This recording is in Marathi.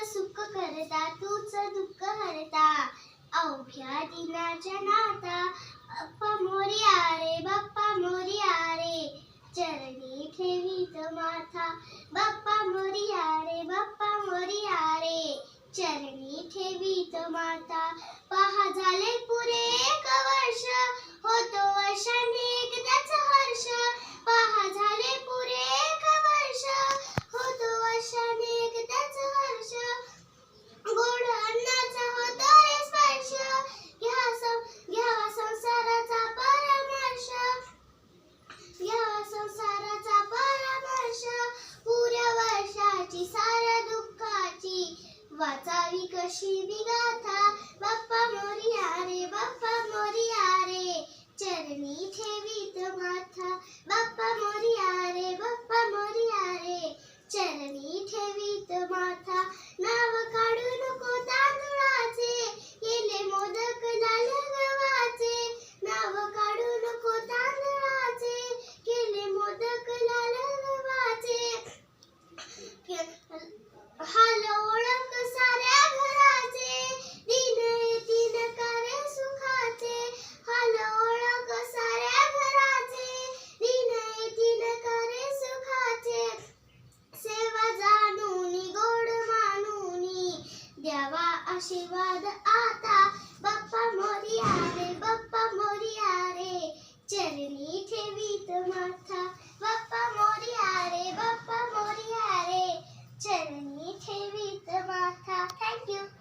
सुख करता तूच दुःख हरता अवघ्या दिनाच्या नाथा बाप्पा मोरया रे बाप्पा मोरया रे चरणी ठेवीत माथा बाप्पा मोरया रे बाप्पा मोरया रे चरणी ठेवीत माथा पहा झाले पुरे एक वर्ष होतो वर्षाने एकदाच हर्ष पहा झाले पुरे एक वर्ष होतो वर्षाने एकदाच हर्ष गोड अन्नाचा होतो रे स्पर्श घ्यावा संसाराचा परामर्श पुऱ्या वर्षाची साऱ्या दुःखाची वाचावी कशी विगाथा बाप्पा मोरया रे बाप्पा मोरया रे चरणी ठेवीत माथा बाप्पा मोरया रे बाप्पा मोरया रे चरणी ठेवीत माथा नाव काढू नको तांदुळाचे केले मोदक लाल गव्हाचे नाव काढू नको तांदुळाचे केले मोदक लाल गव्हाचे हाल ओळख साऱ्या घराचे दिन येतीन करे सुखाचे हाल ओळख साऱ्या घराचे दिन येतीन करे सुखाचे सेवा जाणूनी गोड मानूनी द्यावा आशीर्वाद